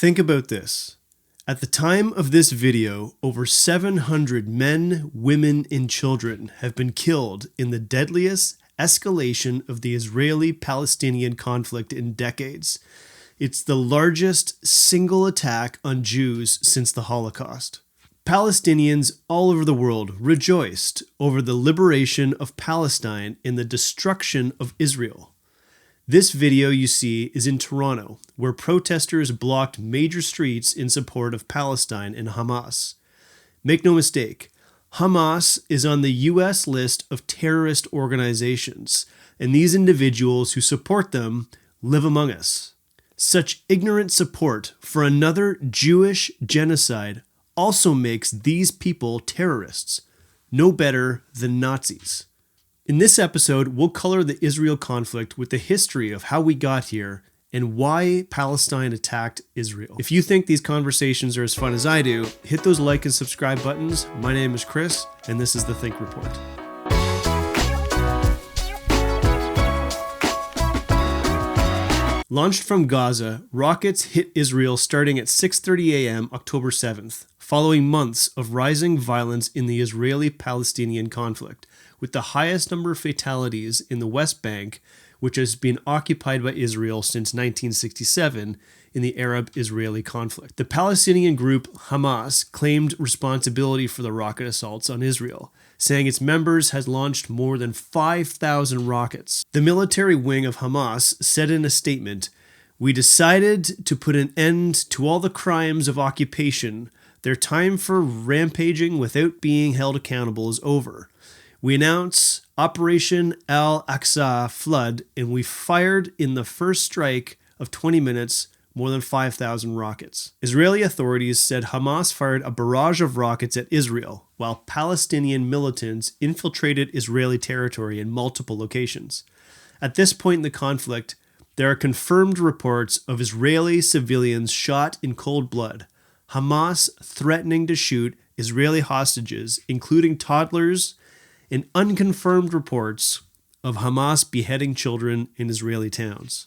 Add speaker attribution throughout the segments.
Speaker 1: Think about this. At the time of this video, over 700 men, women, and children have been killed in the deadliest escalation of the Israeli-Palestinian conflict in decades. It's the largest single attack on Jews since the Holocaust. Palestinians all over the world rejoiced over the liberation of Palestine and the destruction of Israel. This video you see is in Toronto, where protesters blocked major streets in support of Palestine and Hamas. Make no mistake, Hamas is on the US list of terrorist organizations, and these individuals who support them live among us. Such ignorant support for another Jewish genocide also makes these people terrorists, no better than Nazis. In this episode, we'll color the Israel conflict with the history of how we got here and why Palestine attacked Israel. If you think these conversations are as fun as I do, hit those like and subscribe buttons. My name is Chris, and this is the Think Report. Launched from Gaza, rockets hit Israel starting at 6:30 a.m. October 7th, following months of rising violence in the Israeli-Palestinian conflict, with the highest number of fatalities in the West Bank, which has been occupied by Israel since 1967 in the Arab-Israeli conflict. The Palestinian group Hamas claimed responsibility for the rocket assaults on Israel, saying its members had launched more than 5,000 rockets. The military wing of Hamas said in a statement, "We decided to put an end to all the crimes of occupation. Their time for rampaging without being held accountable is over. We announce Operation Al-Aqsa Flood, and we fired in the first strike of 20 minutes more than 5,000 rockets." Israeli authorities said Hamas fired a barrage of rockets at Israel, while Palestinian militants infiltrated Israeli territory in multiple locations. At this point in the conflict, there are confirmed reports of Israeli civilians shot in cold blood, Hamas threatening to shoot Israeli hostages, including toddlers, and unconfirmed reports of Hamas beheading children in Israeli towns.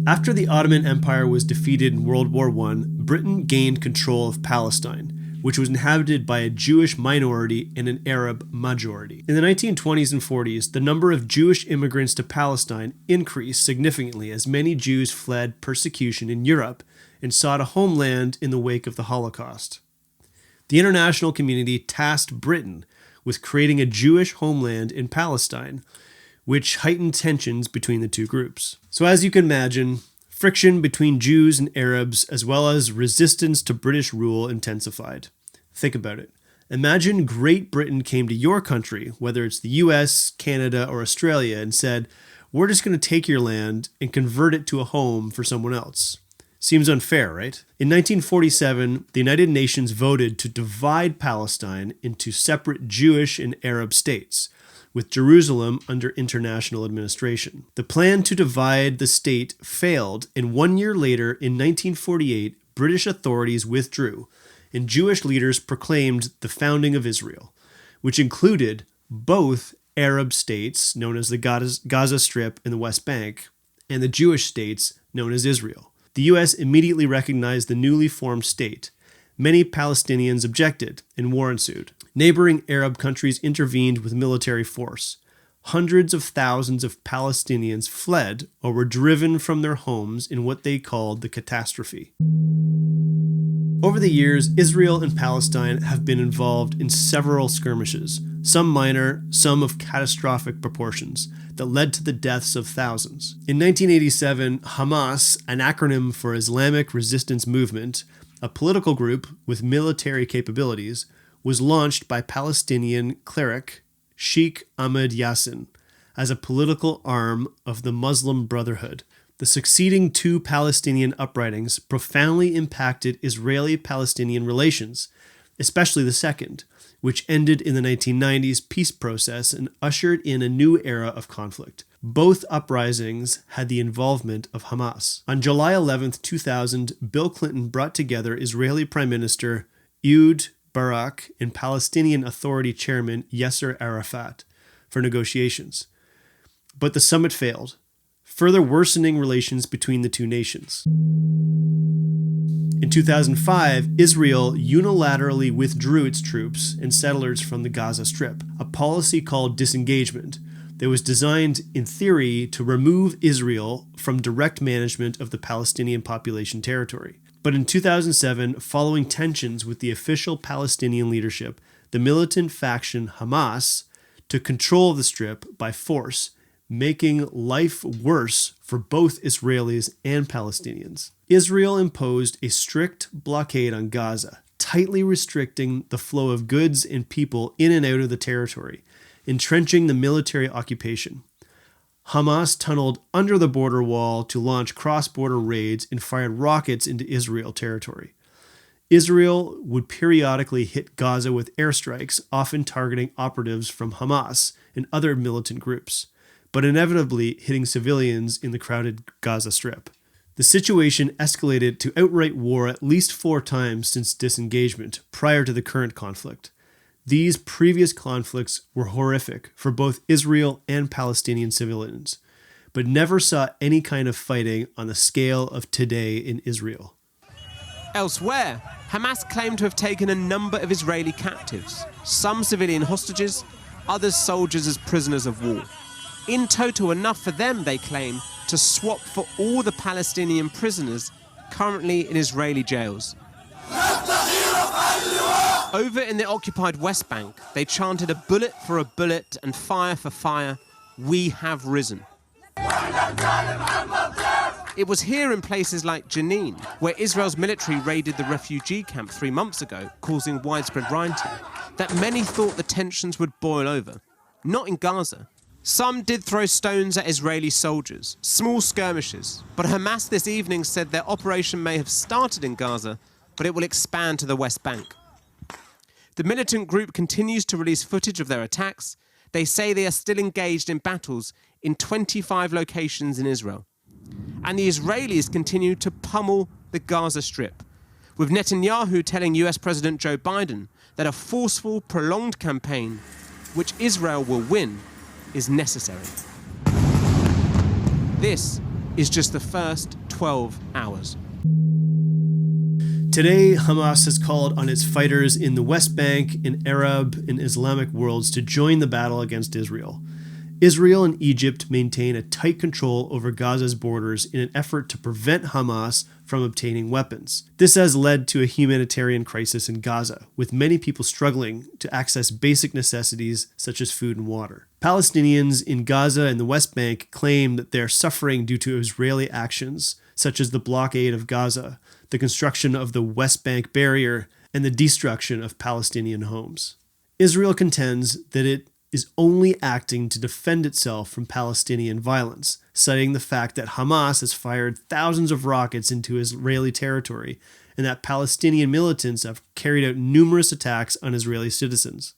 Speaker 1: After the Ottoman Empire was defeated in World War I, Britain gained control of Palestine, which was inhabited by a Jewish minority and an Arab majority. In the 1920s and 40s, the number of Jewish immigrants to Palestine increased significantly as many Jews fled persecution in Europe and sought a homeland in the wake of the Holocaust. The international community tasked Britain with creating a Jewish homeland in Palestine, which heightened tensions between the two groups. So as you can imagine, friction between Jews and Arabs, as well as resistance to British rule, intensified. Think about it. Imagine Great Britain came to your country, whether it's the US, Canada, or Australia, and said, "We're just going to take your land and convert it to a home for someone else." Seems unfair, right? In 1947, the United Nations voted to divide Palestine into separate Jewish and Arab states, with Jerusalem under international administration. The plan to divide the state failed, and 1 year later, in 1948, British authorities withdrew, and Jewish leaders proclaimed the founding of Israel, which included both Arab states, known as the Gaza Strip and the West Bank, and the Jewish states, known as Israel. The U.S. immediately recognized the newly formed state. Many Palestinians objected, and war ensued. Neighboring Arab countries intervened with military force. Hundreds of thousands of Palestinians fled or were driven from their homes in what they called the catastrophe. Over the years, Israel and Palestine have been involved in several skirmishes, some minor, some of catastrophic proportions, that led to the deaths of thousands. In 1987, Hamas, an acronym for Islamic Resistance Movement, a political group with military capabilities, was launched by Palestinian cleric Sheikh Ahmed Yassin as a political arm of the Muslim Brotherhood. The succeeding two Palestinian uprisings profoundly impacted Israeli-Palestinian relations, especially the second, which ended in the 1990s peace process and ushered in a new era of conflict. Both uprisings had the involvement of Hamas. On July 11, 2000, Bill Clinton brought together Israeli Prime Minister Ehud Barak and Palestinian Authority Chairman Yasser Arafat for negotiations. But the summit failed, further worsening relations between the two nations. In 2005, Israel unilaterally withdrew its troops and settlers from the Gaza Strip, a policy called disengagement that was designed, in theory, to remove Israel from direct management of the Palestinian population territory. But in 2007, following tensions with the official Palestinian leadership, the militant faction Hamas took control of the Strip by force, making life worse for both Israelis and Palestinians. Israel imposed a strict blockade on Gaza, tightly restricting the flow of goods and people in and out of the territory, entrenching the military occupation. Hamas tunneled under the border wall to launch cross-border raids and fired rockets into Israel territory. Israel would periodically hit Gaza with airstrikes, often targeting operatives from Hamas and other militant groups, but inevitably hitting civilians in the crowded Gaza Strip. The situation escalated to outright war at least 4 times since disengagement, prior to the current conflict. These previous conflicts were horrific for both Israel and Palestinian civilians, but never saw any kind of fighting on the scale of today in Israel.
Speaker 2: Elsewhere, Hamas claimed to have taken a number of Israeli captives, some civilian hostages, others soldiers as prisoners of war. In total, enough for them, they claim, to swap for all the Palestinian prisoners currently in Israeli jails. Over in the occupied West Bank, they chanted a bullet for a bullet and fire for fire, we have risen. It was here in places like Jenin, where Israel's military raided the refugee camp 3 months ago, causing widespread rioting, that many thought the tensions would boil over. Not in Gaza. Some did throw stones at Israeli soldiers, small skirmishes, but Hamas this evening said their operation may have started in Gaza, but it will expand to the West Bank. The militant group continues to release footage of their attacks. They say they are still engaged in battles in 25 locations in Israel. And the Israelis continue to pummel the Gaza Strip, with Netanyahu telling US President Joe Biden that a forceful, prolonged campaign, which Israel will win, is necessary. This is just the first 12 hours.
Speaker 1: Today, Hamas has called on its fighters in the West Bank and Arab and Islamic worlds to join the battle against Israel. Israel and Egypt maintain a tight control over Gaza's borders in an effort to prevent Hamas from obtaining weapons. This has led to a humanitarian crisis in Gaza, with many people struggling to access basic necessities such as food and water. Palestinians in Gaza and the West Bank claim that they are suffering due to Israeli actions, such as the blockade of Gaza, the construction of the West Bank barrier, and the destruction of Palestinian homes. Israel contends that it is only acting to defend itself from Palestinian violence, citing the fact that Hamas has fired thousands of rockets into Israeli territory and that Palestinian militants have carried out numerous attacks on Israeli citizens.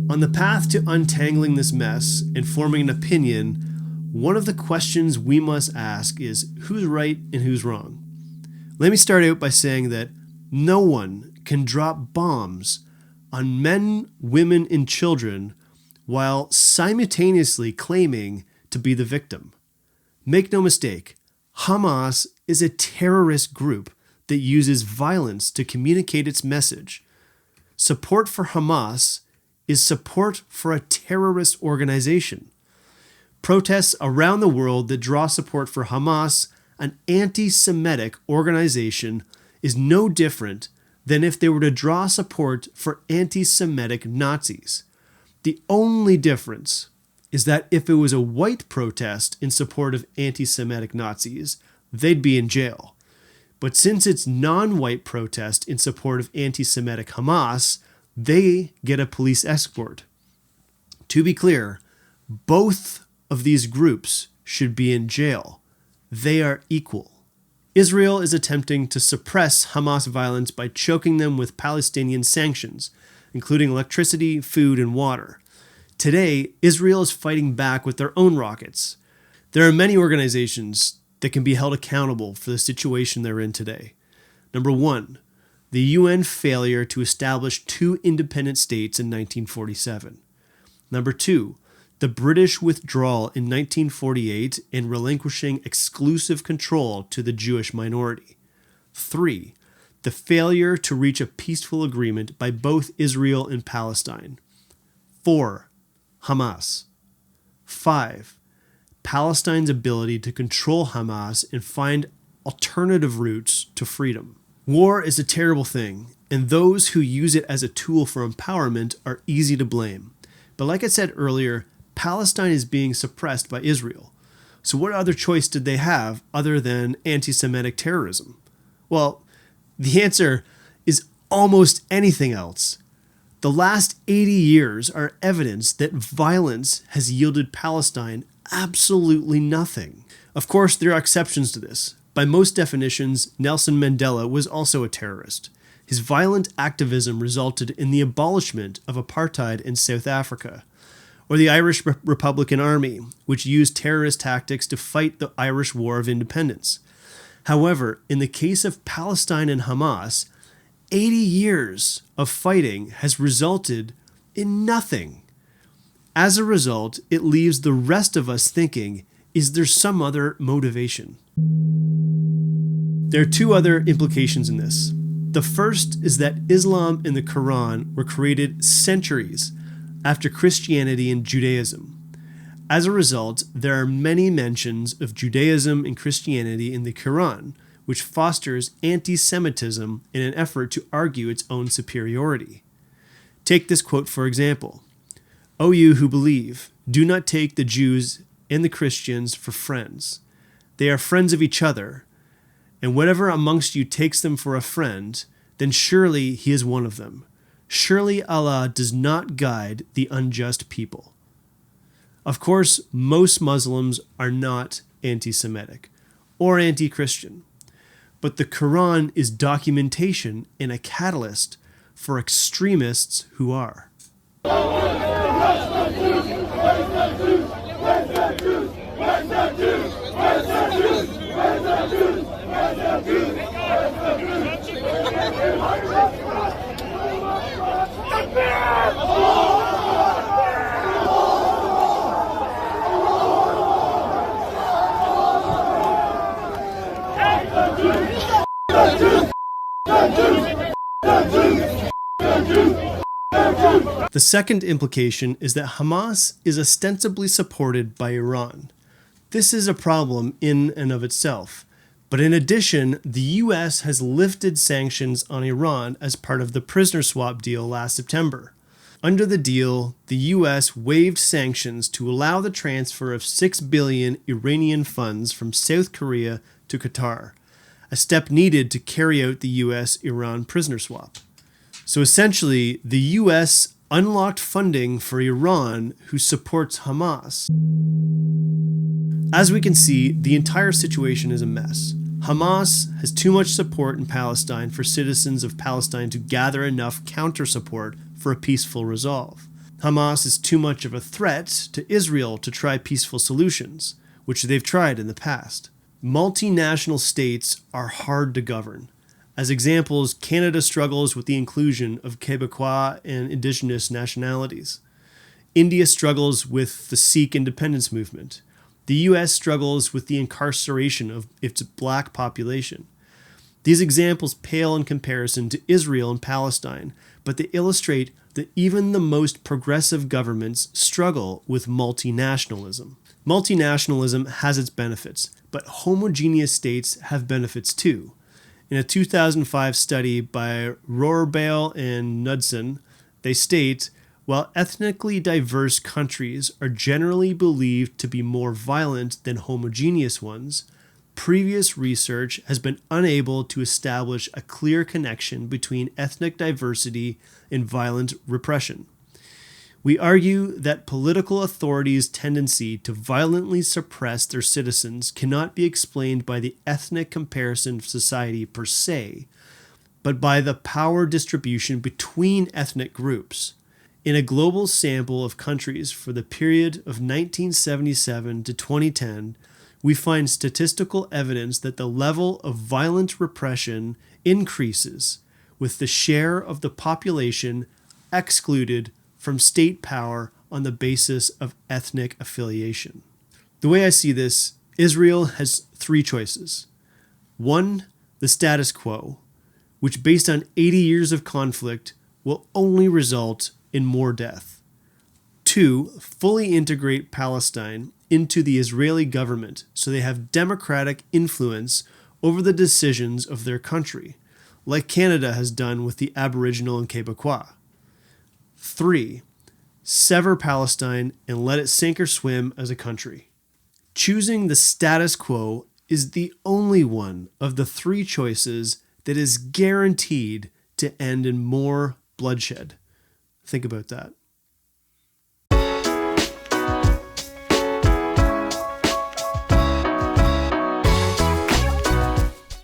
Speaker 1: On the path to untangling this mess and forming an opinion, one of the questions we must ask is who's right and who's wrong. Let me start out by saying that no one can drop bombs on men, women, and children while simultaneously claiming to be the victim. Make no mistake, Hamas is a terrorist group that uses violence to communicate its message. Support for Hamas is support for a terrorist organization. Protests around the world that draw support for Hamas, an anti-Semitic organization, is no different than if they were to draw support for anti-Semitic Nazis. The only difference is that if it was a white protest in support of anti-Semitic Nazis, they'd be in jail. But since it's non-white protest in support of anti-Semitic Hamas, they get a police escort. To be clear, both of these groups should be in jail. They are equal. Israel is attempting to suppress Hamas violence by choking them with Palestinian sanctions, including electricity, food, and water. Today, Israel is fighting back with their own rockets. There are many organizations that can be held accountable for the situation they're in today. Number 1, the UN failure to establish 2 independent states in 1947. Number 2, the British withdrawal in 1948 and relinquishing exclusive control to the Jewish minority. 3. The failure to reach a peaceful agreement by both Israel and Palestine. 4. Hamas. 5. Palestine's ability to control Hamas and find alternative routes to freedom. War is a terrible thing, and those who use it as a tool for empowerment are easy to blame. But like I said earlier, Palestine is being suppressed by Israel. So what other choice did they have other than anti-Semitic terrorism? Well, the answer is almost anything else. The last 80 years are evidence that violence has yielded Palestine absolutely nothing. Of course, there are exceptions to this. By most definitions, Nelson Mandela was also a terrorist. His violent activism resulted in the abolishment of apartheid in South Africa, or the Irish Republican Army, which used terrorist tactics to fight the Irish War of Independence. However, in the case of Palestine and Hamas, 80 years of fighting has resulted in nothing. As a result, it leaves the rest of us thinking, is there some other motivation? There are two other implications in this. The first is that Islam and the Quran were created centuries after Christianity and Judaism. As a result, there are many mentions of Judaism and Christianity in the Quran, which fosters anti-Semitism in an effort to argue its own superiority. Take this quote for example. O you who believe, do not take the Jews and the Christians for friends. They are friends of each other, and whatever amongst you takes them for a friend, then surely he is one of them. Surely Allah does not guide the unjust people. Of course, most Muslims are not anti-Semitic or anti-Christian, but the Quran is documentation and a catalyst for extremists who are. The second implication is that Hamas is ostensibly supported by Iran. This is a problem in and of itself. But in addition, the U.S. has lifted sanctions on Iran as part of the prisoner swap deal last September. Under the deal, the U.S. waived sanctions to allow the transfer of $6 billion Iranian funds from South Korea to Qatar, a step needed to carry out the U.S.-Iran prisoner swap. So essentially, the U.S. unlocked funding for Iran, who supports Hamas. As we can see, the entire situation is a mess. Hamas has too much support in Palestine for citizens of Palestine to gather enough counter-support for a peaceful resolve. Hamas is too much of a threat to Israel to try peaceful solutions, which they've tried in the past. Multinational states are hard to govern. As examples, Canada struggles with the inclusion of Quebecois and Indigenous nationalities. India struggles with the Sikh independence movement. The U.S. struggles with the incarceration of its black population. These examples pale in comparison to Israel and Palestine, but they illustrate that even the most progressive governments struggle with multinationalism. Multinationalism has its benefits, but homogeneous states have benefits too. In a 2005 study by Rohrbale and Knudsen, they state, while ethnically diverse countries are generally believed to be more violent than homogeneous ones, previous research has been unable to establish a clear connection between ethnic diversity and violent repression. We argue that political authorities' tendency to violently suppress their citizens cannot be explained by the ethnic comparison of society per se, but by the power distribution between ethnic groups. In a global sample of countries for the period of 1977 to 2010, we find statistical evidence that the level of violent repression increases with the share of the population excluded from state power on the basis of ethnic affiliation. The way I see this, Israel has three choices. 1. the status quo, which based on 80 years of conflict will only result in more death. 2. Fully integrate Palestine into the Israeli government so they have democratic influence over the decisions of their country, like Canada has done with the Aboriginal and Quebecois. 3. Sever Palestine and let it sink or swim as a country. Choosing the status quo is the only one of the 3 choices that is guaranteed to end in more bloodshed. Think about that.